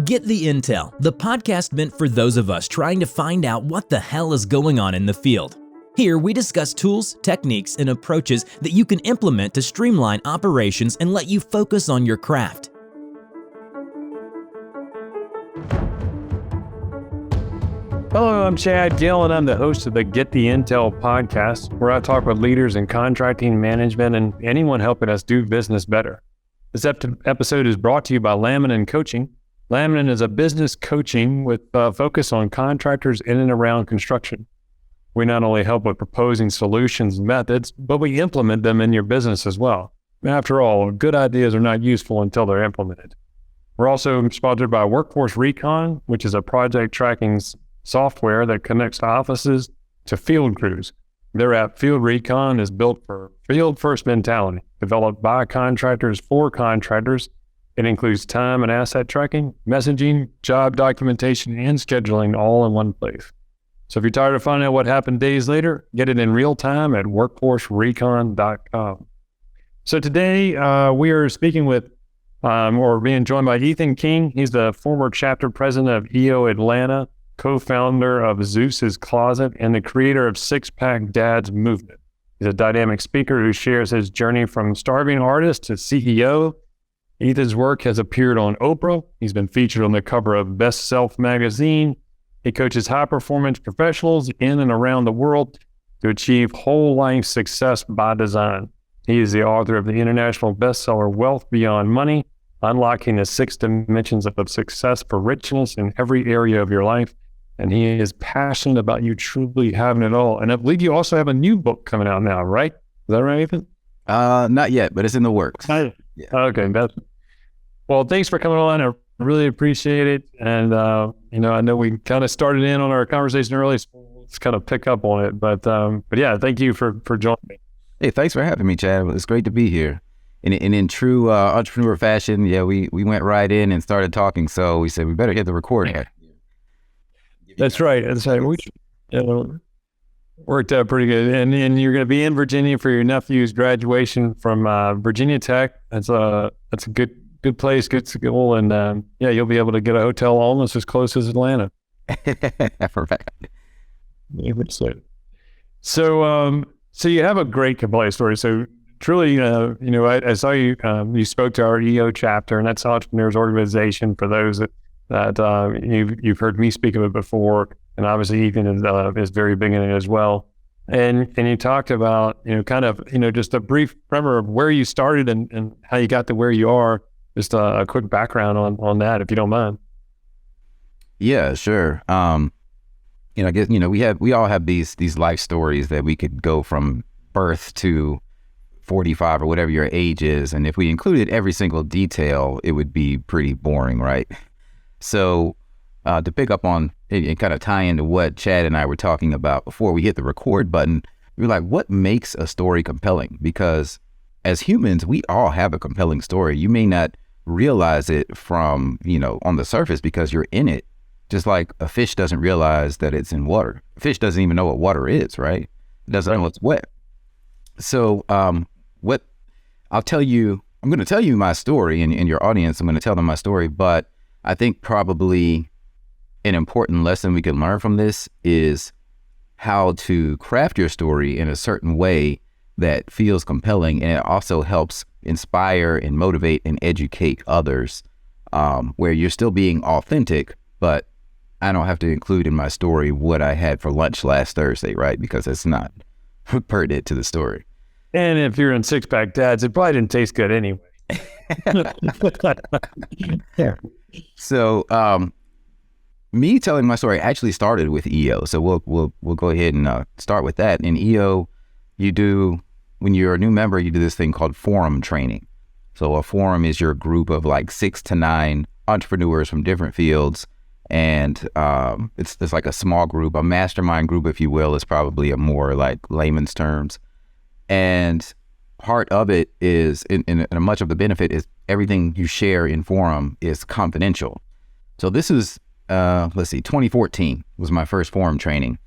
Get the Intel, the podcast meant for those of us trying to find out what the hell is going on in the field. Here, we discuss tools, techniques, and approaches that you can implement to streamline operations and let you focus on your craft. Hello, I'm Chad Gill, and I'm the host of the Get the Intel podcast, where I talk with leaders in contracting, management, and anyone helping us do business better. This episode is brought to you by Laminin Coaching. Laminin is a business coaching with a focus on contractors in and around construction. We not only help with proposing solutions and methods, but we implement them in your business as well. After all, good ideas are not useful until they're implemented. We're also sponsored by Workforce Recon, which is a project tracking software that connects offices to field crews. Their app Field Recon is built for field first mentality, developed by contractors for contractors. It includes time and asset tracking, messaging, job documentation, and scheduling all in one place. So if you're tired of finding out what happened days later, get it in real time at workforcerecon.com. So today we are speaking with, or being joined by Ethan King. He's the former chapter president of EO Atlanta, co-founder of Zeus Closet, and the creator of Six Pack Dads movement. He's a dynamic speaker who shares his journey from starving artist to CEO. Ethan's work has appeared on Oprah. He's been featured on the cover of Bestseller magazine. He coaches high-performance professionals in and around the world to achieve whole life success by design. He is the author of the international bestseller Wealth Beyond Money, Unlocking the 6 Dimensions of Success for Richness in Every Area of Your Life. And he is passionate about you truly having it all. And I believe you also have a new book coming out now, right? Is that right, Ethan? Not yet, but it's in the works. Yeah. Okay. Well, thanks for coming on. I really appreciate it. And, I know we kind of started in on our conversation early, so let's kind of pick up on it. But yeah, thank you for joining me. Hey, thanks for having me, Chad. It's great to be here. And in true entrepreneur fashion, yeah, we went right in and started talking. So we said, we better hit the record. That's right. We worked out pretty good. And you're going to be in Virginia for your nephew's graduation from Virginia Tech. That's a good place, good school. And you'll be able to get a hotel almost as close as Atlanta. Perfect. So you have a great complaint story. So truly, I saw you spoke to our EO chapter, and that's Entrepreneurs Organization for those that you've heard me speak of it before, and obviously Ethan is very big in it as well. And you talked about just a brief primer of where you started and how you got to where you are. Just a quick background on that, if you don't mind. Yeah, sure. I guess we all have these life stories that we could go from birth to 45 or whatever your age is, and if we included every single detail, it would be pretty boring, right? So to pick up on and kind of tie into what Chad and I were talking about before we hit the record button, we were like, what makes a story compelling? Because as humans, we all have a compelling story. You may not realize it from, on the surface because you're in it. Just like a fish doesn't realize that it's in water. A fish doesn't even know what water is, right? It doesn't know it's wet. So what I'll tell you, I'm going to tell you my story, and your audience, I'm going to tell them my story, but I think probably an important lesson we can learn from this is how to craft your story in a certain way that feels compelling, and it also helps inspire and motivate and educate others, where you're still being authentic, but I don't have to include in my story what I had for lunch last Thursday, right? Because it's not pertinent to the story. And if you're in Six Pack Dads, it probably didn't taste good anyway. Yeah. So, me telling my story actually started with EO. So we'll go ahead and start with that. In EO, when you're a new member, you do this thing called forum training. So a forum is your group of like 6 to 9 entrepreneurs from different fields. And it's like a small group, a mastermind group, if you will, is probably a more like layman's terms. And part of it is, and much of the benefit is everything you share in forum is confidential. So this is, 2014 was my first forum training.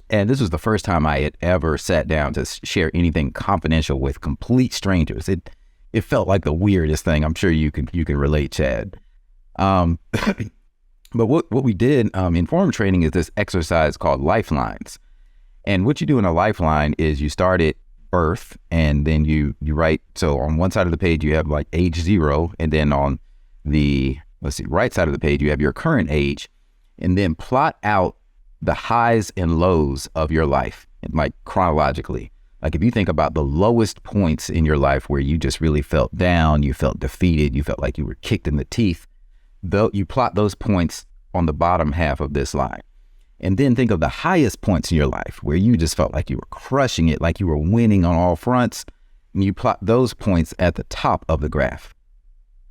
And this was the first time I had ever sat down to share anything confidential with complete strangers. It felt like the weirdest thing. I'm sure you can relate, Chad. But what we did in form training is this exercise called lifelines. And what you do in a lifeline is you start at birth, and then you write. So on one side of the page, you have like age 0. And then on the, right side of the page, you have your current age, and then plot out the highs and lows of your life, like chronologically. Like if you think about the lowest points in your life where you just really felt down, you felt defeated, you felt like you were kicked in the teeth, though you plot those points on the bottom half of this line. And then think of the highest points in your life where you just felt like you were crushing it, like you were winning on all fronts, and you plot those points at the top of the graph.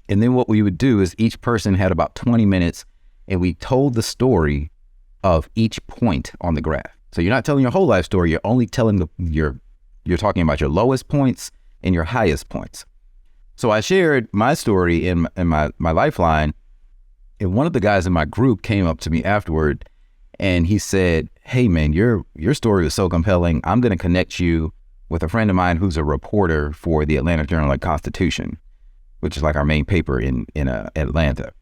And then what we would do is each person had about 20 minutes, and we told the story of each point on the graph. So you're not telling your whole life story, you're only telling you're talking about your lowest points and your highest points. So I shared my story in my lifeline, and one of the guys in my group came up to me afterward, and he said, "Hey man, your story was so compelling. I'm going to connect you with a friend of mine who's a reporter for the Atlanta Journal-Constitution, which is like our main paper in Atlanta."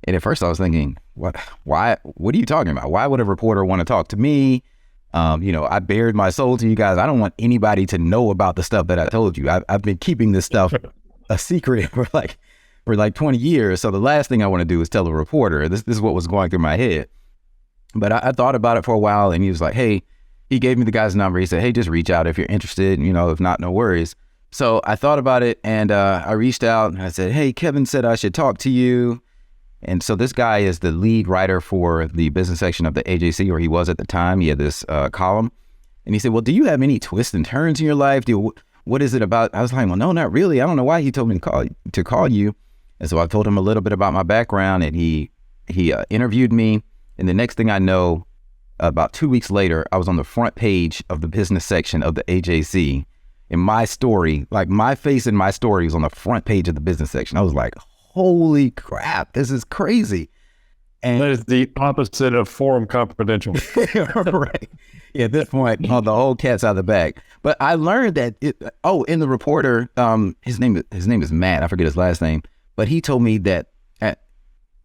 And at first I was thinking, what are you talking about? Why would a reporter want to talk to me? I bared my soul to you guys. I don't want anybody to know about the stuff that I told you. I've been keeping this stuff a secret for like 20 years. So the last thing I want to do is tell a reporter. This is what was going through my head. But I thought about it for a while, and he was like, hey, he gave me the guy's number. He said, hey, just reach out if you're interested. If not, no worries. So I thought about it, and I reached out and I said, hey, Kevin said I should talk to you. And so this guy is the lead writer for the business section of the AJC, or he was at the time. He had this column. And he said, well, do you have any twists and turns in your life? What is it about? I was like, well, no, not really. I don't know why he told me to call you. And so I told him a little bit about my background, and he interviewed me. And the next thing I know, about 2 weeks later, I was on the front page of the business section of the AJC. And my story, like my face and my story was on the front page of the business section. I was like, holy crap, this is crazy. And that is the opposite of Forum Confidential. Right. Yeah, at this point, the whole cat's out of the bag. But I learned that in the reporter, his name is Matt. I forget his last name. But he told me that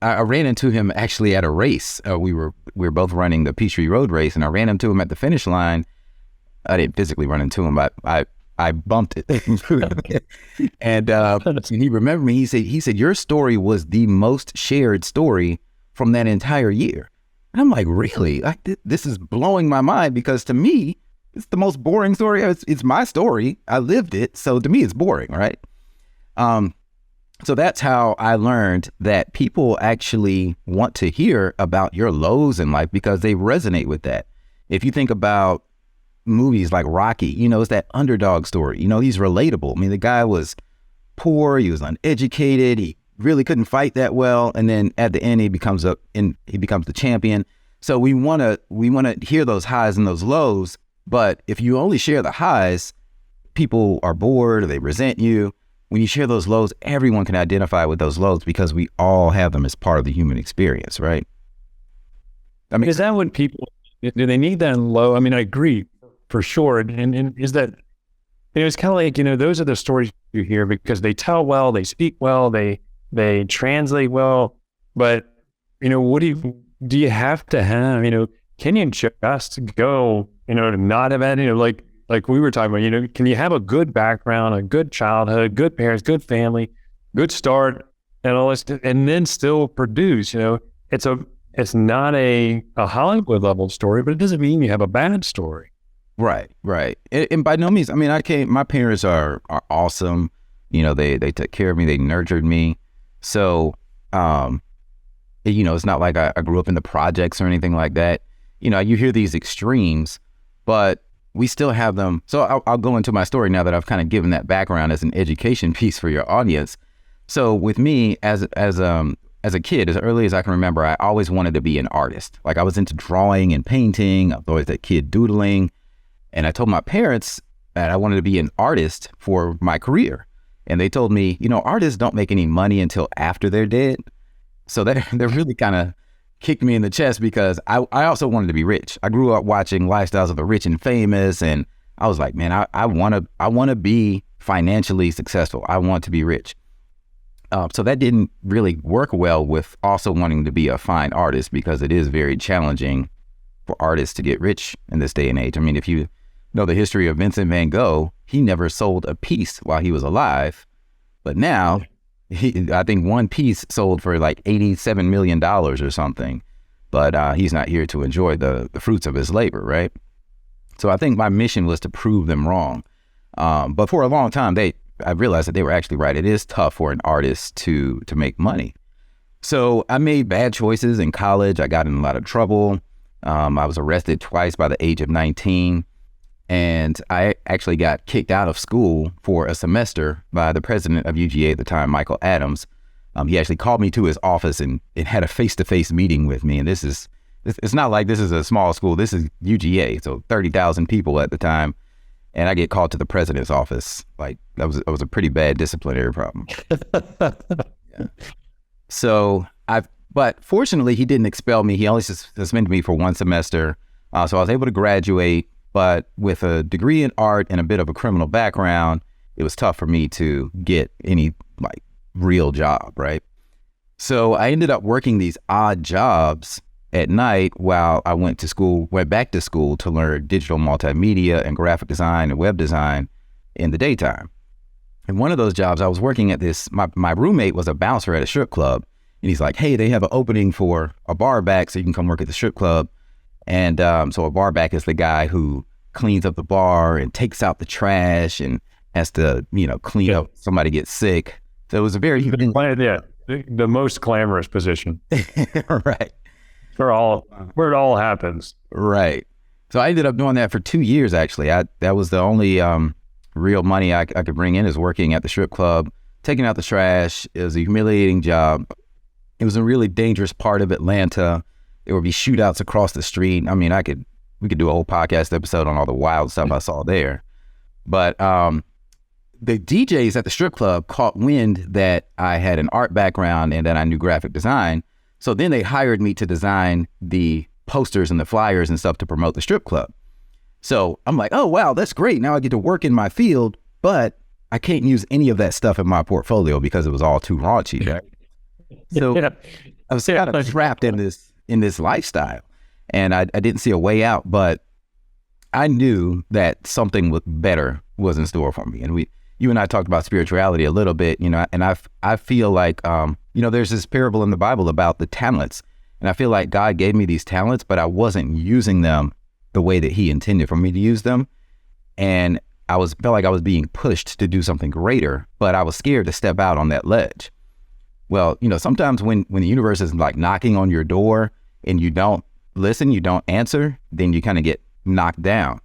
I ran into him actually at a race. We were both running the Peachtree Road race, and I ran into him at the finish line. I didn't physically run into him, but I bumped it. And he remembered me. He said, your story was the most shared story from that entire year. And I'm like, really? This is blowing my mind, because to me, it's the most boring story. It's my story. I lived it. So to me, it's boring, right? So that's how I learned that people actually want to hear about your lows in life because they resonate with that. If you think about movies like Rocky, it's that underdog story. He's relatable. I mean, the guy was poor, he was uneducated, he really couldn't fight that well, and then at the end he becomes the champion. So we want to hear those highs and those lows, but if you only share the highs, people are bored or they resent you. When you share those lows, everyone can identify with those lows because we all have them as part of the human experience, right? I mean, is that what people do? They need that low? I mean, I agree for sure. And is that, it's kind of like, those are the stories you hear because they tell well, they speak well, they translate well. But, what do you have to have, can you just go, to not have had, like we were talking about, can you have a good background, a good childhood, good parents, good family, good start, and all this, and then still produce? It's not a Hollywood level story, but it doesn't mean you have a bad story. Right. And by no means, I mean, my parents are awesome. They took care of me, they nurtured me. So, it's not like I grew up in the projects or anything like that. You hear these extremes, but we still have them. So I'll go into my story now that I've kind of given that background as an education piece for your audience. So with me as a kid, as early as I can remember, I always wanted to be an artist. Like I was into drawing and painting. I was always that kid doodling. And I told my parents that I wanted to be an artist for my career. And they told me, artists don't make any money until after they're dead. So they're really kind of kicked me in the chest because I also wanted to be rich. I grew up watching Lifestyles of the Rich and Famous, and I was like, man, I want to be financially successful. I want to be rich. So that didn't really work well with also wanting to be a fine artist, because it is very challenging for artists to get rich in this day and age. I mean, if you know the history of Vincent van Gogh, he never sold a piece while he was alive. But now, I think one piece sold for like $87 million or something. But he's not here to enjoy the fruits of his labor, right? So I think my mission was to prove them wrong. But for a long time, I realized that they were actually right. It is tough for an artist to make money. So I made bad choices in college. I got in a lot of trouble. I was arrested twice by the age of 19. And I actually got kicked out of school for a semester by the president of UGA at the time, Michael Adams. He actually called me to his office and had a face-to-face meeting with me. And it's not like this is a small school. This is UGA, so 30,000 people at the time. And I get called to the president's office. Like, that was a pretty bad disciplinary problem. Yeah. But fortunately, he didn't expel me. He only suspended me for one semester. So I was able to graduate, but with a degree in art and a bit of a criminal background, it was tough for me to get any like real job, right? So I ended up working these odd jobs at night while I went back to school to learn digital multimedia and graphic design and web design in the daytime. And one of those jobs, I was working at my roommate was a bouncer at a strip club. And he's like, hey, they have an opening for a bar back, so you can come work at the strip club. And so a bar back is the guy who cleans up the bar and takes out the trash and has to, clean up if somebody gets sick. So it was a very... the most glamorous position. Right. Where it all happens. Right. So I ended up doing that for 2 years, actually. That was the only real money I could bring in, is working at the strip club, taking out the trash. It was a humiliating job. It was a really dangerous part of Atlanta. There would be shootouts across the street. I mean, we could do a whole podcast episode on all the wild stuff I saw there. But the DJs at the strip club caught wind that I had an art background and that I knew graphic design. So then they hired me to design the posters and the flyers and stuff to promote the strip club. So I'm like, oh, wow, that's great. Now I get to work in my field, but I can't use any of that stuff in my portfolio because it was all too raunchy. Right? So I was kind of trapped in this lifestyle, and I didn't see a way out, but I knew that something better was in store for me. And you and I talked about spirituality a little bit, and I feel like, there's this parable in the Bible about the talents, and I feel like God gave me these talents, but I wasn't using them the way that he intended for me to use them. And felt like I was being pushed to do something greater, but I was scared to step out on that ledge. Well, sometimes when the universe is like knocking on your door and you don't listen, you don't answer, then you kind of get knocked down.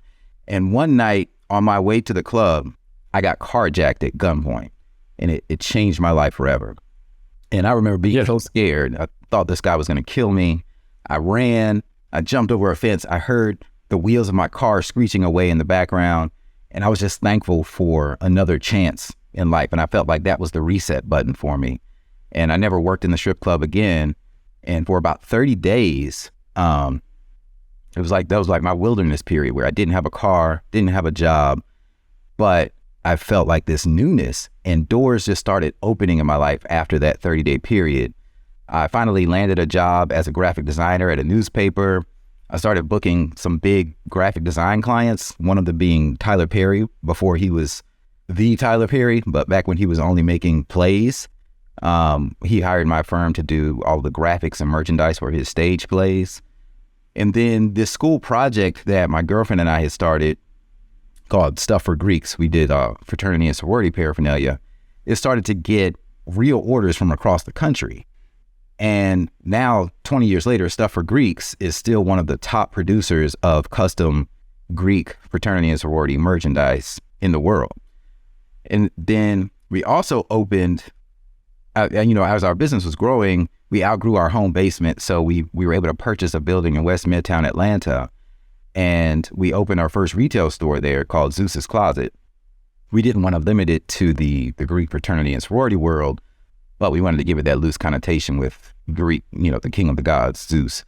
And one night on my way to the club, I got carjacked at gunpoint, and it changed my life forever. And I remember being so scared. I thought this guy was going to kill me. I ran, I jumped over a fence. I heard the wheels of my car screeching away in the background. And I was just thankful for another chance in life. And I felt like that was the reset button for me. And I never worked in the strip club again. And for about 30 days, that was like my wilderness period where I didn't have a car, didn't have a job, but I felt like this newness, and doors just started opening in my life after that 30-day period. I finally landed a job as a graphic designer at a newspaper. I started booking some big graphic design clients, one of them being Tyler Perry, before he was the Tyler Perry, but back when he was only making plays. He hired my firm to do all the graphics and merchandise for his stage plays. And then this school project that my girlfriend and I had started called Stuff for Greeks, we did fraternity and sorority paraphernalia. It started to get real orders from across the country. And now, 20 years later, Stuff for Greeks is still one of the top producers of custom Greek fraternity and sorority merchandise in the world. And then we also opened, as our business was growing, we outgrew our home basement. So we were able to purchase a building in West Midtown Atlanta. And we opened our first retail store there called Zeus Closet. We didn't want to limit it to the Greek fraternity and sorority world, but we wanted to give it that loose connotation with Greek, the king of the gods, Zeus.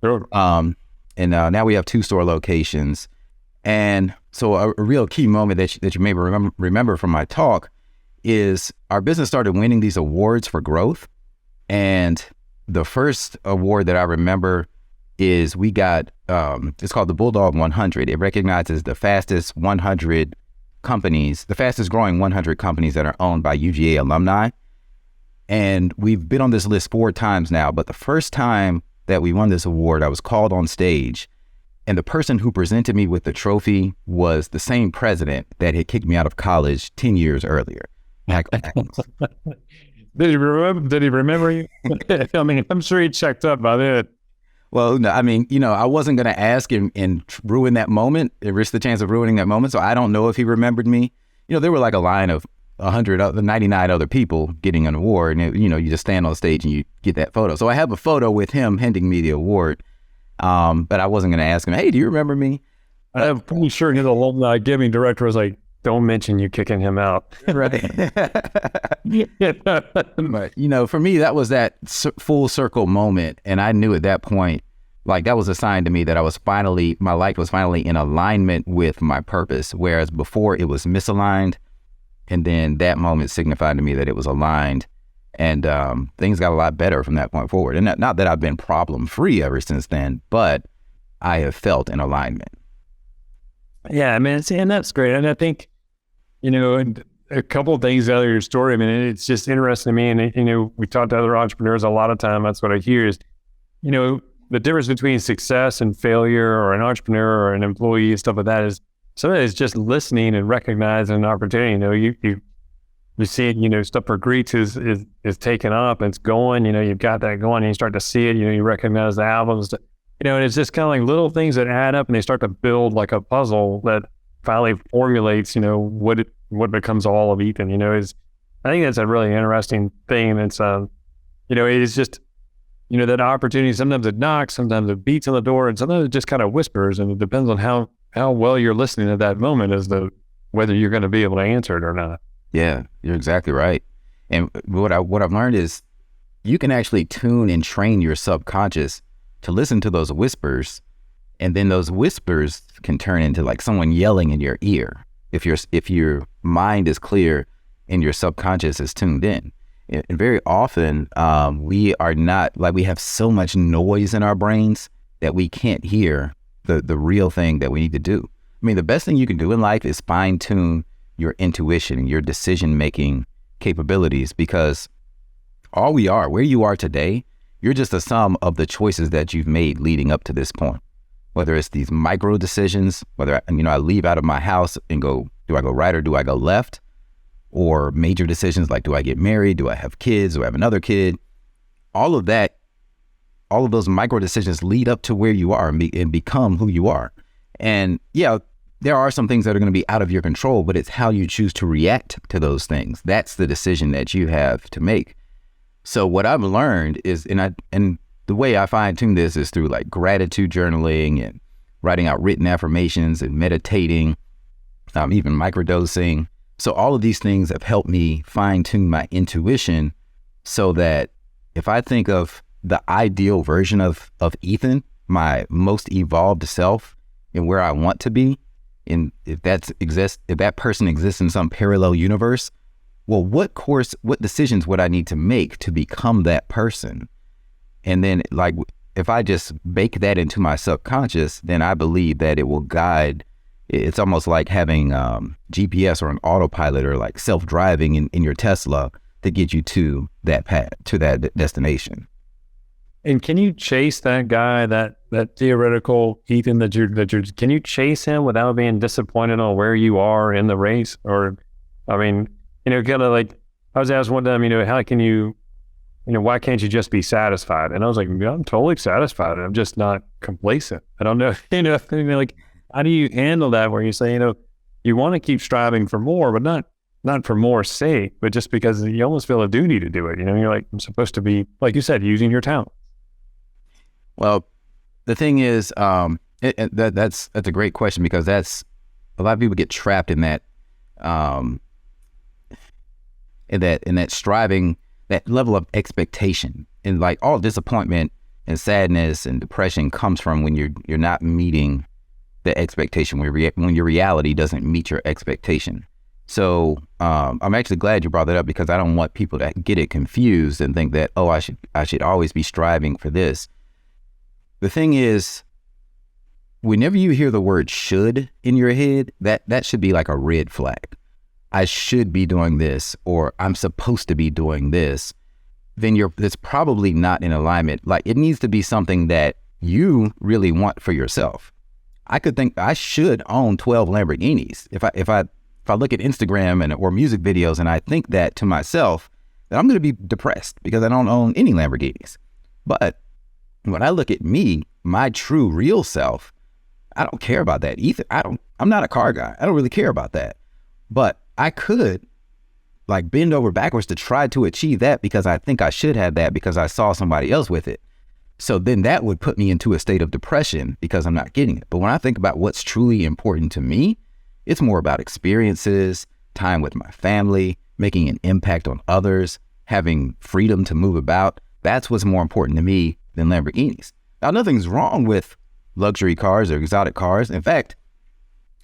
Sure. And now we have 2 store locations. And so a real key moment that you may remember from my talk is our business started winning these awards for growth. And the first award that I remember is we got, it's called the Bulldog 100. It recognizes the fastest 100 companies, the fastest growing 100 companies that are owned by UGA alumni. And we've been on this list 4 times now, but the first time that we won this award, I was called on stage, and the person who presented me with the trophy was the same president that had kicked me out of college 10 years earlier. Did he remember you? I mean, I'm sure he checked up by then. Well, no, I mean, I wasn't going to ask and ruin that moment, risk the chance of ruining that moment. So I don't know if he remembered me. There were like a line of 99 other people getting an award, and you just stand on stage and you get that photo. So I have a photo with him handing me the award, but I wasn't going to ask him, hey, do you remember me? I'm pretty sure his alumni giving director was like, don't mention you kicking him out. Right. But for me, that was that full circle moment, and I knew at that point, like, that was a sign to me that my life was finally in alignment with my purpose, whereas before it was misaligned. And then that moment signified to me that it was aligned, and things got a lot better from that point forward. And not that I've been problem-free ever since then, but I have felt in alignment. Yeah, I mean, and that's great. And I think, and a couple of things out of your story, I mean, it's just interesting to me. And, we talk to other entrepreneurs a lot of time. That's what I hear is, the difference between success and failure, or an entrepreneur or an employee and stuff like that, is some of it is just listening and recognizing an opportunity. You see it, stuff for Greets is taken up, it's going, you've got that going, and you start to see it, you recognize the albums, and it's just kind of like little things that add up, and they start to build like a puzzle that finally formulates, what becomes all of Ethan, I think that's a really interesting thing. It's, it's just, that opportunity, sometimes it knocks, sometimes it beats on the door, and sometimes it just kind of whispers, and it depends on how well you're listening at that moment as to whether you're going to be able to answer it or not. Yeah, you're exactly right. And what I've learned is you can actually tune and train your subconscious to listen to those whispers, and then those whispers can turn into like someone yelling in your ear if your mind is clear and your subconscious is tuned in. And very often we are not, like, we have so much noise in our brains that we can't hear the real thing that we need to do. I mean, the best thing you can do in life is fine tune your intuition and your decision making capabilities, because where you are today, you're just a sum of the choices that you've made leading up to this point. Whether it's these micro decisions, whether I leave out of my house and do I go right or do I go left? Or major decisions like, do I get married? Do I have kids? Do I have another kid? All of those micro decisions lead up to where you are and become who you are. And yeah, there are some things that are going to be out of your control, but it's how you choose to react to those things. That's the decision that you have to make. So what I've learned is, and the way I fine tune this is through like gratitude journaling and writing out written affirmations and meditating, even microdosing. So all of these things have helped me fine tune my intuition, so that if I think of the ideal version of Ethan, my most evolved self, and where I want to be, and if that person exists in some parallel universe, well, what decisions would I need to make to become that person? And then, like, if I just bake that into my subconscious, then I believe that it will guide. It's almost like having GPS or an autopilot or like self-driving in your Tesla to get you to that path, to that destination. And can you chase that guy, that theoretical Ethan can you chase him without being disappointed on where you are in the race? Or, I mean, kind of like, I was asked one time, how can you, why can't you just be satisfied? And I was like, I'm totally satisfied. I'm just not complacent. I don't know, like, how do you handle that where you say, you want to keep striving for more, but not for more's sake, but just because you almost feel a duty to do it. You're like, I'm supposed to be, like you said, using your talent. Well, the thing is, that's a great question, because that's, a lot of people get trapped in that, in that striving, that level of expectation, and like all disappointment and sadness and depression comes from when you're not meeting the expectation, when your reality doesn't meet your expectation. So I'm actually glad you brought that up, because I don't want people to get it confused and think that, oh, I should always be striving for this. The thing is, whenever you hear the word should in your head, that should be like a red flag. I should be doing this, or I'm supposed to be doing this. Then it's probably not in alignment. Like, it needs to be something that you really want for yourself. I could think I should own 12 Lamborghinis. If I look at Instagram or music videos and I think that to myself, then I'm going to be depressed because I don't own any Lamborghinis. But when I look at me, my true real self, I don't care about that either. I'm not a car guy. I don't really care about that. But I could like bend over backwards to try to achieve that because I think I should have that because I saw somebody else with it. So then that would put me into a state of depression because I'm not getting it. But when I think about what's truly important to me, it's more about experiences, time with my family, making an impact on others, having freedom to move about. That's what's more important to me than Lamborghinis. Now, nothing's wrong with luxury cars or exotic cars. In fact,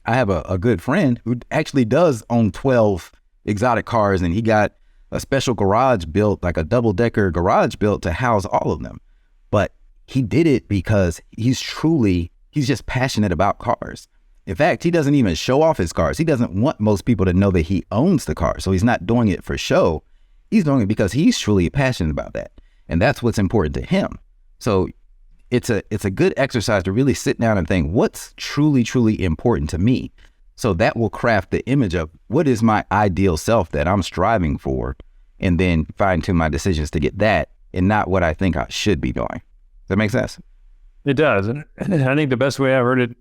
I have a good friend who actually does own 12 exotic cars, and he got a special garage built, like a double-decker garage built to house all of them. But he did it because he's just passionate about cars. In fact, he doesn't even show off his cars. He doesn't want most people to know that he owns the car. So he's not doing it for show. He's doing it because he's truly passionate about that. And that's what's important to him. So it's a good exercise to really sit down and think, what's truly, truly important to me? So that will craft the image of what is my ideal self that I'm striving for, and then fine tune my decisions to get that and not what I think I should be doing. Does that make sense? It does. And I think the best way I've heard it,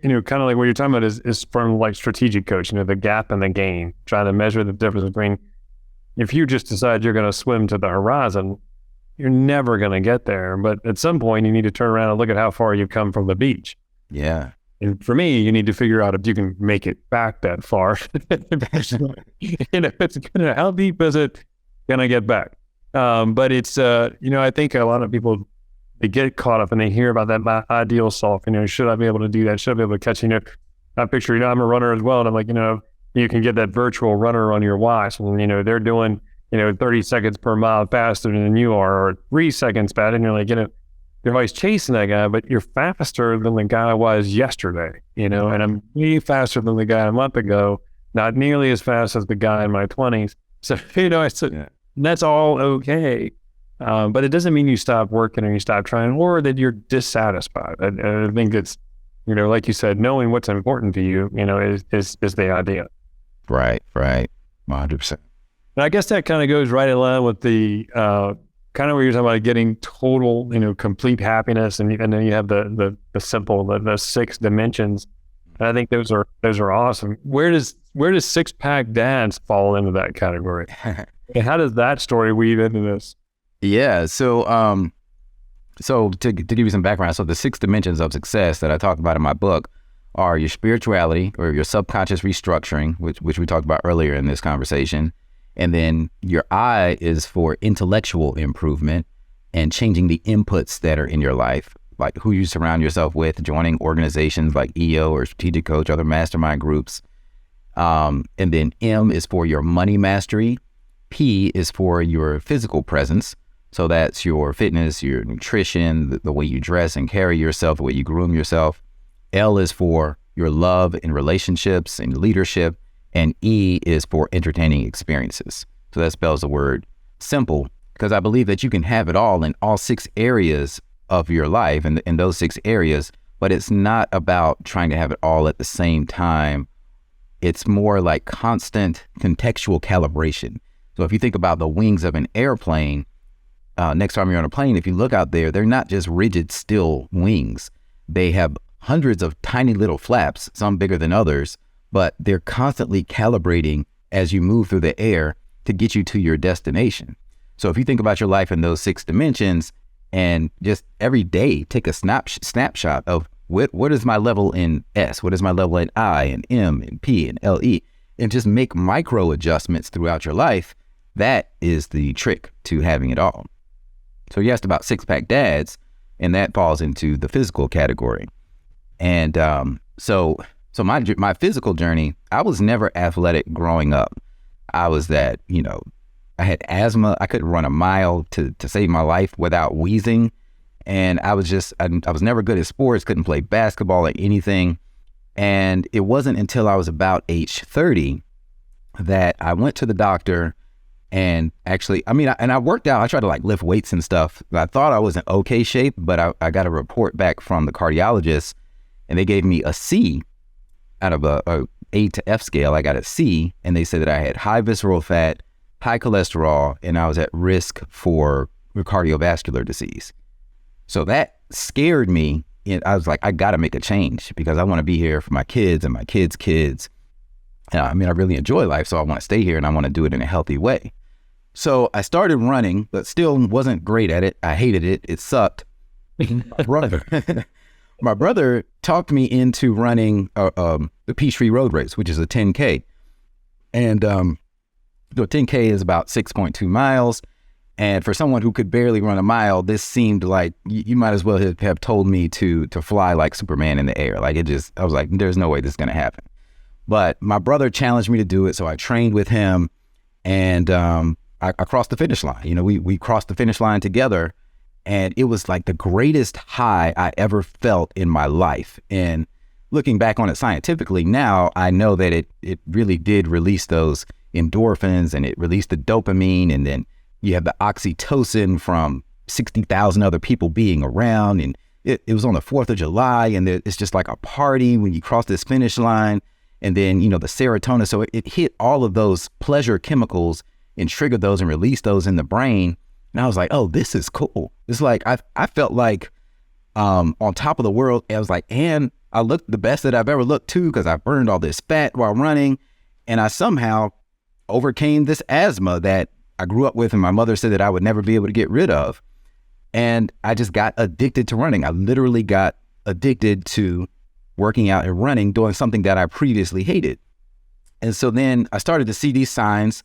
kind of like what you're talking about is from like strategic coach, the gap in the game, trying to measure the difference between, if you just decide you're going to swim to the horizon, you're never going to get there. But at some point you need to turn around and look at how far you've come from the beach. Yeah. And for me, you need to figure out if you can make it back that far. How deep is it going to get back? But it's, I think a lot of people, they get caught up and they hear about that ideal self, should I be able to do that? Should I be able to catch, I picture, I'm a runner as well. And I'm like, you can get that virtual runner on your watch and, they're doing, 30 seconds per mile faster than you are, or 3 seconds faster. And you're like, you're always chasing that guy, but you're faster than the guy I was yesterday, and I'm way faster than the guy a month ago, not nearly as fast as the guy in my 20s. So, that's all okay. But it doesn't mean you stop working or you stop trying, or that you're dissatisfied. I think it's, like you said, knowing what's important to you, is the idea. Right. 100%. And I guess that kind of goes right in line with the, kind of where you're talking about getting total, complete happiness, and then you have the simple, the 6 dimensions. And I think those are awesome. Where does Six Pack Dads fall into that category? And how does that story weave into this? Yeah. So to give you some background, so the 6 dimensions of success that I talked about in my book are your spirituality, or your subconscious restructuring, which we talked about earlier in this conversation. And then your I is for intellectual improvement and changing the inputs that are in your life, like who you surround yourself with, joining organizations like EO or Strategic Coach, other mastermind groups. And then M is for your money mastery. P is for your physical presence. So that's your fitness, your nutrition, the way you dress and carry yourself, the way you groom yourself. L is for your love and relationships and leadership. And E is for entertaining experiences. So that spells the word simple, because I believe that you can have it all in all 6 areas of your life, and in those 6 areas, but it's not about trying to have it all at the same time. It's more like constant contextual calibration. So if you think about the wings of an airplane, next time you're on a plane, if you look out there, they're not just rigid, still wings. They have hundreds of tiny little flaps, some bigger than others, but they're constantly calibrating as you move through the air to get you to your destination. So if you think about your life in those 6 dimensions, and just every day take a snapshot of what is my level in S, what is my level in I and M and P and LE, and just make micro adjustments throughout your life, that is the trick to having it all. So you asked about 6-pack dads, and that falls into the physical category. And so So my physical journey, I was never athletic growing up. I was that, I had asthma. I couldn't run a mile to save my life without wheezing. And I was never good at sports, couldn't play basketball or anything. And it wasn't until I was about age 30 that I went to the doctor and actually, I worked out. I tried to like lift weights and stuff. I thought I was in okay shape, but I got a report back from the cardiologist and they gave me a C out of a A to F scale. I got a C, and they said that I had high visceral fat, high cholesterol, and I was at risk for cardiovascular disease. So that scared me. And I was like, I got to make a change because I want to be here for my kids and my kids' kids. I really enjoy life, so I want to stay here and I want to do it in a healthy way. So I started running, but still wasn't great at it. I hated it. It sucked. My brother talked me into running the Peachtree Road Race, which is a 10K. And the 10K is about 6.2 miles. And for someone who could barely run a mile, this seemed like you might as well have told me to fly like Superman in the air. I was like, there's no way this is going to happen. But my brother challenged me to do it. So I trained with him and I crossed the finish line. We crossed the finish line together. And it was like the greatest high I ever felt in my life. And looking back on it scientifically now, I know that it really did release those endorphins and it released the dopamine. And then you have the oxytocin from 60,000 other people being around. And it was on the 4th of July. And it's just like a party when you cross this finish line. And then, the serotonin. So it hit all of those pleasure chemicals and triggered those and released those in the brain. And I was like, oh, this is cool. It's like, I felt like on top of the world. I was like, and I looked the best that I've ever looked too, because I burned all this fat while running. And I somehow overcame this asthma that I grew up with. And my mother said that I would never be able to get rid of. And I just got addicted to running. I literally got addicted to working out and running, doing something that I previously hated. And so then I started to see these signs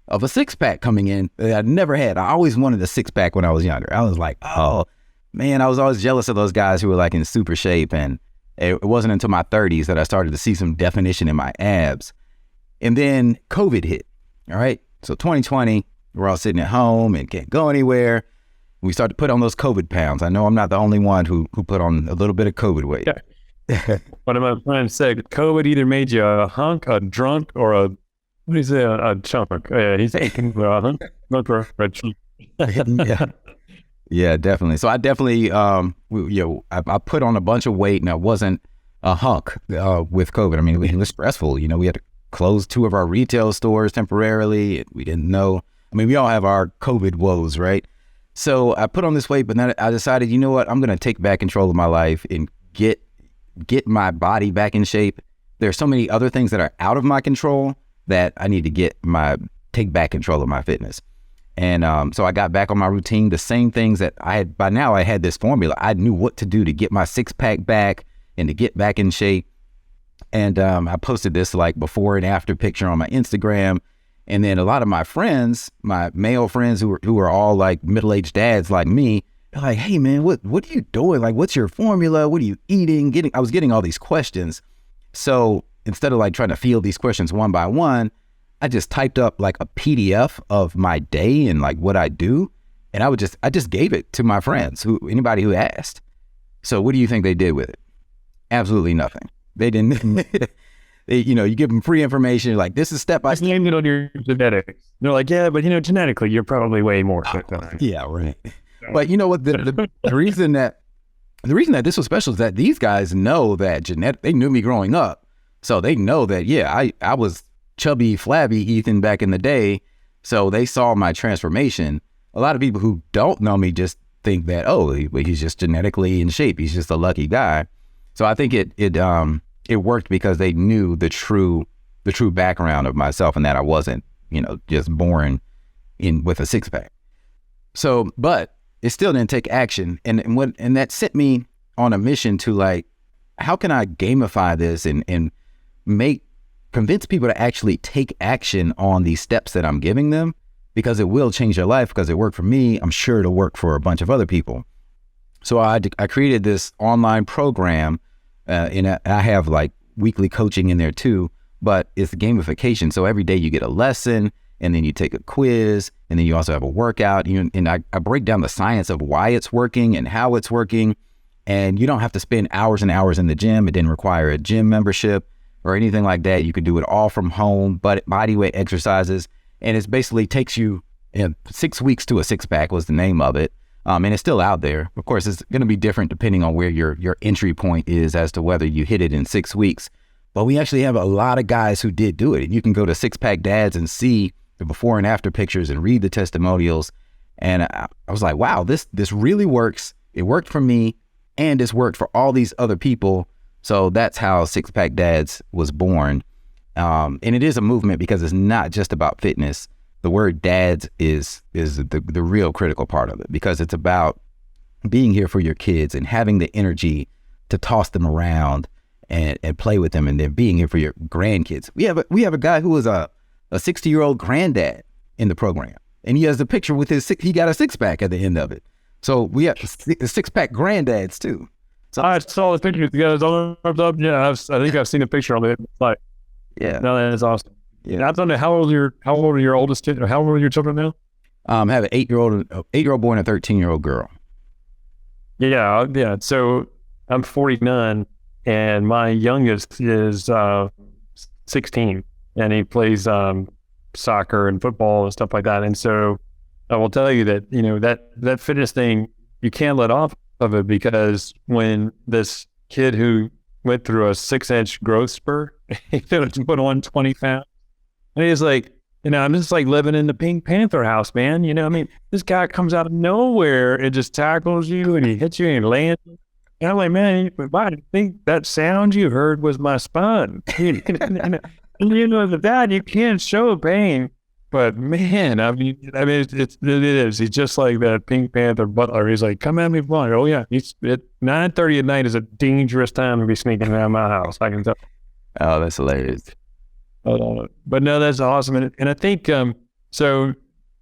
of a six-pack coming in that I never had. I always wanted a six-pack when I was younger. I was like, oh, man, I was always jealous of those guys who were like in super shape. And it wasn't until my 30s that I started to see some definition in my abs. And then COVID hit, all right? So 2020, we're all sitting at home and can't go anywhere. We started to put on those COVID pounds. I know I'm not the only one who put on a little bit of COVID weight. Yeah. One of my friends said COVID either made you a hunk, a drunk, or a chunk. Yeah, he's a hunk, or a chunk. Yeah, definitely. So I definitely, I put on a bunch of weight and I wasn't a hunk with COVID. It was stressful. We had to close 2 of our retail stores temporarily. We didn't know. We all have our COVID woes, right? So I put on this weight, but then I decided, you know what? I'm going to take back control of my life and get my body back in shape. There's so many other things that are out of my control that I need to take back control of my fitness. And so I got back on my routine, the same things that I had. By now I had this formula. I knew what to do to get my 6-pack back and to get back in shape. And I posted this like before and after picture on my Instagram. And then a lot of my friends, my male friends who are all like middle-aged dads like me, they're like, hey man, what are you doing? Like, what's your formula? What are you eating? I was getting all these questions. So instead of like trying to field these questions one by one, I just typed up like a PDF of my day and like what I do. And I just gave it to my friends, anybody who asked. So what do you think they did with it? Absolutely nothing. They didn't, you give them free information. Like, this is step by step. Blame it on your genetics. They're like, yeah, but genetically, you're probably way more. Yeah, right. But you know what? The reason that this was special is that these guys know that they knew me growing up. So they know that, yeah, I was chubby, flabby Ethan back in the day. So they saw my transformation. A lot of people who don't know me just think that, oh, he's just genetically in shape. He's just a lucky guy. So I think it worked because they knew the true background of myself and that I wasn't, just born with a 6-pack. So, but it still didn't take action. And that set me on a mission to like, how can I gamify this and convince people to actually take action on these steps that I'm giving them, because it will change their life. Because it worked for me, I'm sure it'll work for a bunch of other people. So I created this online program, and I have like weekly coaching in there too, but it's gamification. So every day you get a lesson, and then you take a quiz, and then you also have a workout. And I break down the science of why it's working and how it's working. And you don't have to spend hours and hours in the gym. It didn't require a gym membership or anything like that. You can do it all from home, but body weight exercises. And it basically takes you 6 weeks to a six pack was the name of it. And it's still out there. Of course, it's going to be different depending on where your entry point is as to whether you hit it in 6 weeks. But we actually have a lot of guys who did do it. And you can go to Six Pack Dads and see the before and after pictures and read the testimonials. And I was like, wow, this really works. It worked for me, and it's worked for all these other people. So that's how Six Pack Dads was born. And it is a movement because it's not just about fitness. The word dads is the real critical part of it, because it's about being here for your kids and having the energy to toss them around and play with them, and then being here for your grandkids. We have a guy who was a 60-year-old granddad in the program, and he has a picture with he got a six pack at the end of it. So we have six pack granddads too. So I saw the picture. You guys all up. Yeah, I think I've seen a picture of it. Like, yeah, no, that is awesome. Yeah, I don't know how old are your oldest kids? How old are your children now? I have an 8-year-old boy and a 13-year-old girl. Yeah. So I'm 49, and my youngest is 16, and he plays soccer and football and stuff like that. And so I will tell you that that fitness thing, you can't let off of it, because when this kid who went through a 6-inch growth spurt, he put on 20 pounds. And he's like, I'm just like living in the Pink Panther house, man. This guy comes out of nowhere and just tackles you, and he hits you and lands. And I'm like, man, I think that sound you heard was my spine. And that you can't show pain, but man, it is. He's just like that Pink Panther butler. He's like, come at me, blind. Oh yeah, 9:30 at night is a dangerous time to be sneaking around my house. I can tell. Oh, that's hilarious. But no, that's awesome. And I think, so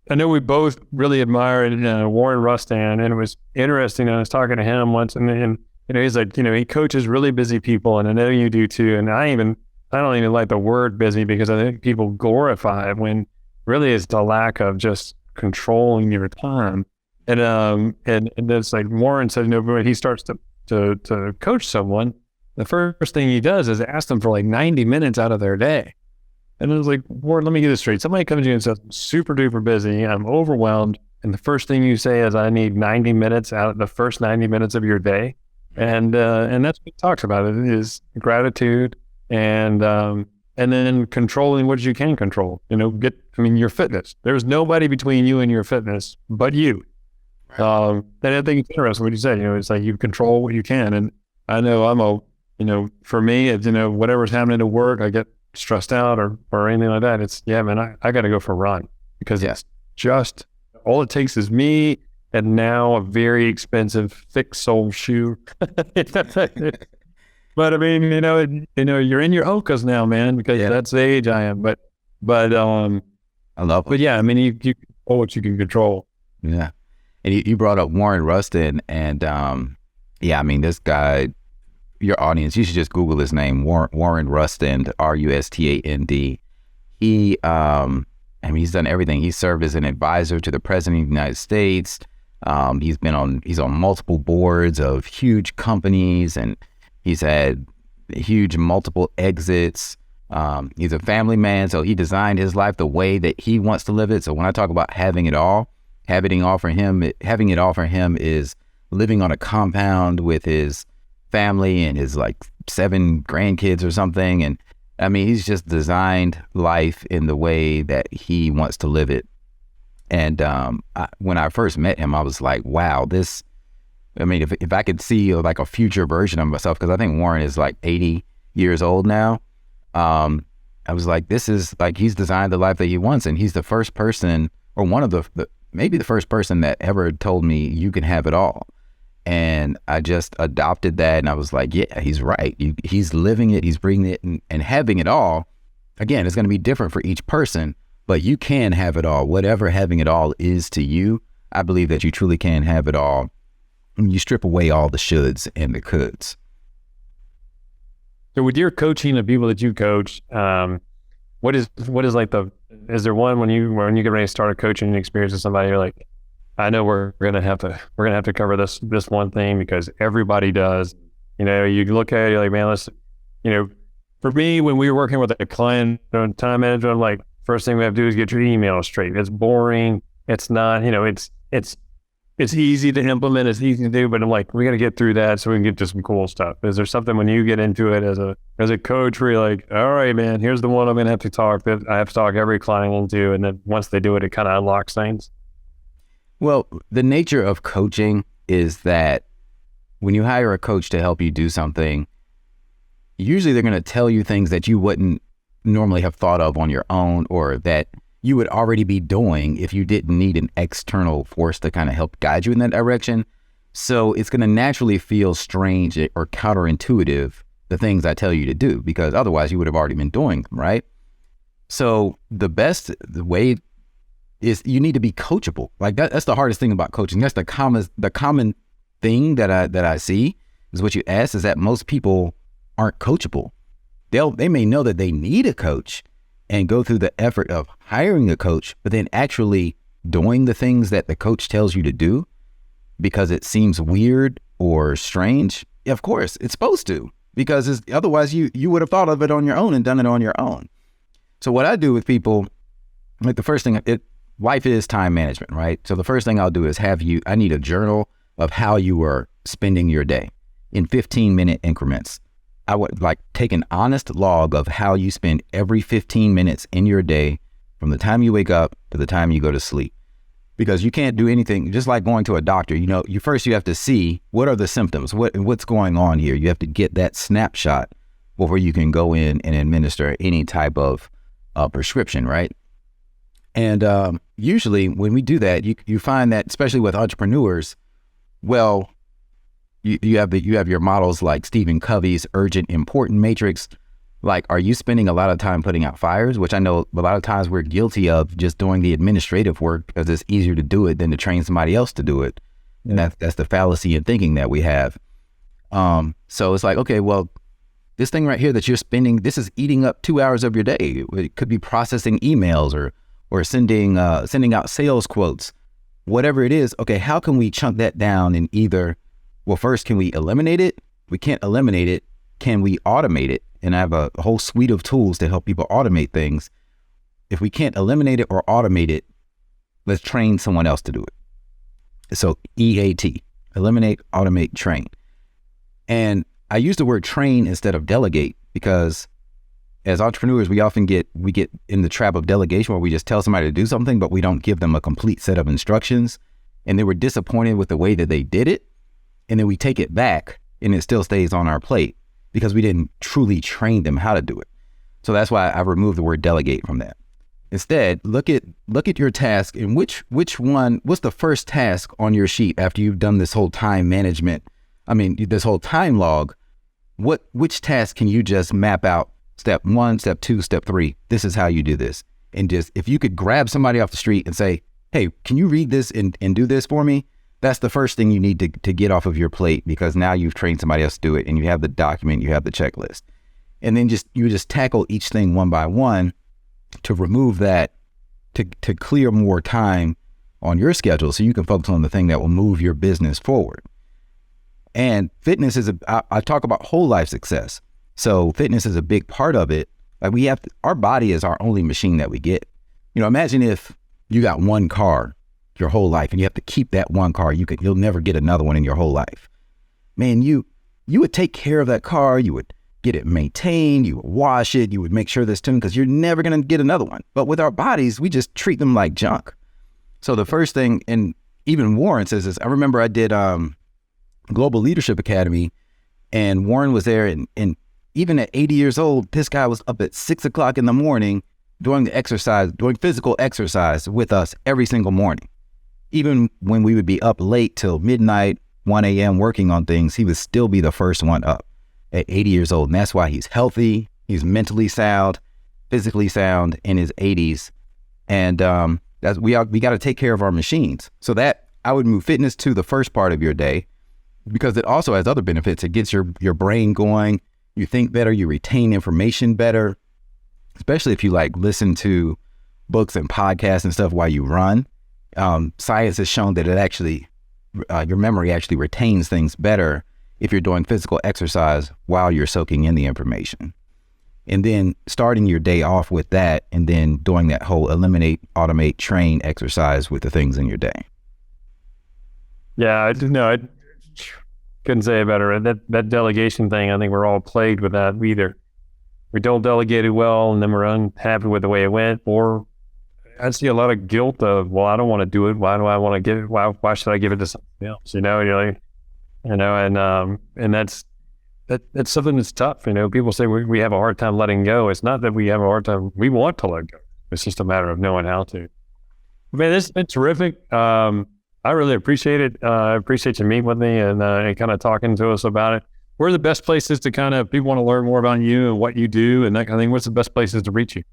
I know we both really admire Warren Rustand, and it was interesting. I was talking to him once, and he's like, he coaches really busy people, and I know you do too. And I don't even like the word busy, because I think people glorify it when really it's the lack of just controlling your time. And it's like Warren said, when he starts to coach someone, the first thing he does is ask them for like 90 minutes out of their day. And it was like, Warren, let me get this straight. Somebody comes to you and says, I'm super duper busy, I'm overwhelmed. And the first thing you say is, I need 90 minutes out of the first 90 minutes of your day. And that's what he talks about. It is gratitude and then controlling what you can control. Your fitness. There's nobody between you and your fitness but you. Right. And I think it's interesting what you said. It's like you control what you can. And I know for me, it's, whatever's happening at work, I get stressed out or anything like that. It's, man, I got to go for a run, because it's just all it takes is me and now a very expensive fixed sole shoe. But you're in your Hokas now, man, because that's the age I am. But I love it. But yeah, you control what you can control. Yeah. And you brought up Warren Rustand, and this guy, your audience, you should just Google his name, Warren Rustand, Rustand. He, he's done everything. He served as an advisor to the President of the United States. He's on multiple boards of huge companies, and he's had huge multiple exits. He's a family man, so he designed his life the way that he wants to live it. So when I talk about having it all for him is living on a compound with his family and his like 7 grandkids or something. And he's just designed life in the way that he wants to live it. And when I first met him, I was like, wow, if I could see like a future version of myself, because I think Warren is like 80 years old now. I was like, this is like, he's designed the life that he wants. And he's the first person, or one of maybe the first person that ever told me you can have it all. And I just adopted that, and I was like, yeah, he's right. He's living it, he's breathing it, and having it all. Again, it's going to be different for each person, but you can have it all. Whatever having it all is to you, I believe that you truly can have it all. And you strip away all the shoulds and the coulds. So with your coaching the people that you coach, what is like is there one when you get ready to start a coaching experience with somebody, you're like, I know we're gonna have to cover this one thing because everybody does. You know, you look at it, you're like, man, for me, when we were working with a client on time management, I'm like, first thing we have to do is get your email straight. It's boring. It's not, it's easy to implement. It's easy to do, but I'm like, we got to get through that so we can get to some cool stuff. Is there something when you get into it as a coach where you're like, all right, man, here's the one I'm going to have to talk every client into. And then once they do it, it kind of unlocks things. Well, the nature of coaching is that when you hire a coach to help you do something, usually they're going to tell you things that you wouldn't normally have thought of on your own, or that you would already be doing if you didn't need an external force to kind of help guide you in that direction. So it's going to naturally feel strange or counterintuitive, the things I tell you to do, because otherwise you would have already been doing them, right? So the way is you need to be coachable. Like that's the hardest thing about coaching. That's the common thing that I see is what you asked, is that most people aren't coachable. They may know that they need a coach and go through the effort of hiring a coach, but then actually doing the things that the coach tells you to do because it seems weird or strange. Of course, it's supposed to, because otherwise you would have thought of it on your own and done it on your own. So what I do with people, like the first thing, life is time management, right? So the first thing I'll do is I need a journal of how you are spending your day in 15-minute increments. I would like take an honest log of how you spend every 15 minutes in your day from the time you wake up to the time you go to sleep. Because you can't do anything, just like going to a doctor, you have to see what are the symptoms, what's going on here. You have to get that snapshot before you can go in and administer any type of prescription, right? And usually when we do that, you find that, especially with entrepreneurs, well, you have your models like Stephen Covey's urgent important matrix. Like, are you spending a lot of time putting out fires? Which I know a lot of times we're guilty of, just doing the administrative work because it's easier to do it than to train somebody else to do it. And that's the fallacy in thinking that we have. So it's like, okay, well, this thing right here that you're spending, this is eating up 2 hours of your day. It could be processing emails or sending out sales quotes, whatever it is. Okay, how can we chunk that down in either, well, first, can we eliminate it? We can't eliminate it. Can we automate it? And I have a whole suite of tools to help people automate things. If we can't eliminate it or automate it, let's train someone else to do it. So EAT, eliminate, automate, train. And I use the word train instead of delegate because as entrepreneurs, we often get in the trap of delegation where we just tell somebody to do something, but we don't give them a complete set of instructions. And they were disappointed with the way that they did it. And then we take it back and it still stays on our plate because we didn't truly train them how to do it. So that's why I removed the word delegate from that. Instead, look at your task and what's the first task on your sheet after you've done this whole time management, this whole time log. Which task can you just map out? Step 1, step 2, step 3. This is how you do this. And just, if you could grab somebody off the street and say, hey, can you read this and do this for me? That's the first thing you need to get off of your plate, because now you've trained somebody else to do it and you have the document, you have the checklist. And then you just tackle each thing one by one to remove that, to clear more time on your schedule so you can focus on the thing that will move your business forward. And fitness I talk about whole life success. So fitness is a big part of it. Like our body is our only machine that we get. Imagine if you got one car your whole life and you have to keep that one car. You'll never get another one in your whole life. Man, you would take care of that car. You would get it maintained. You would wash it. You would make sure this tuned, because you're never going to get another one. But with our bodies, we just treat them like junk. So the first thing, and even Warren says this, I remember I did Global Leadership Academy, and Warren was there, and even at 80 years old, this guy was up at 6 o'clock in the morning doing physical exercise with us every single morning. Even when we would be up late till midnight, 1 a.m. working on things, he would still be the first one up at 80 years old. And that's why he's healthy, he's mentally sound, physically sound in his 80s. And we got to take care of our machines. So that I would move fitness to the first part of your day, because it also has other benefits. It gets your brain going. you think better, you retain information better, especially if you like listen to books and podcasts and stuff while you run. Science has shown that it actually, your memory actually retains things better if you're doing physical exercise while you're soaking in the information. And then starting your day off with that, and then doing that whole eliminate, automate, train exercise with the things in your day. Yeah, I couldn't say it better. That delegation thing, I think we're all plagued with that. We don't delegate it well, and then we're unhappy with the way it went, or I see a lot of guilt of, well, I don't want to do it. Why do I want to give it? Why should I give it to somebody else? You're like, and that's something that's tough. People say we have a hard time letting go. It's not that we have a hard time. We want to let go. It's just a matter of knowing how to. Man, this has been terrific. I really appreciate it. I appreciate you meeting with me and kind of talking to us about it. Where are the best places to if people want to learn more about you and what you do and that kind of thing, what's the best places to reach you?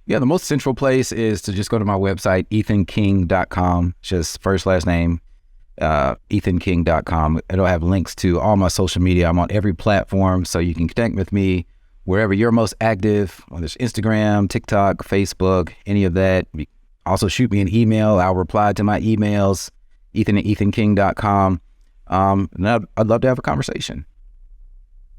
Yeah, the most central place is to just go to my website, ethanking.com, just first, last name, ethanking.com. It'll have links to all my social media. I'm on every platform, so you can connect with me wherever you're most active, whether it's Instagram, TikTok, Facebook, any of that. Also shoot me an email. I'll reply to my emails, ethan@ethanking.com. And I'd love to have a conversation.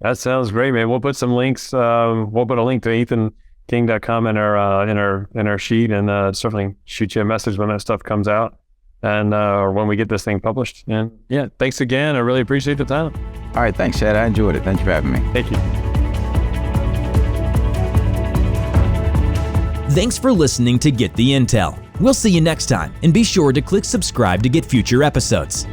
That sounds great, man. We'll put some links. We'll put a link to ethanking.com in our sheet, and certainly shoot you a message when that stuff comes out, and or when we get this thing published. And yeah, thanks again. I really appreciate the time. All right, thanks, Chad. I enjoyed it. Thank you for having me. Thank you. Thanks for listening to Get the Intel. We'll see you next time, and be sure to click subscribe to get future episodes.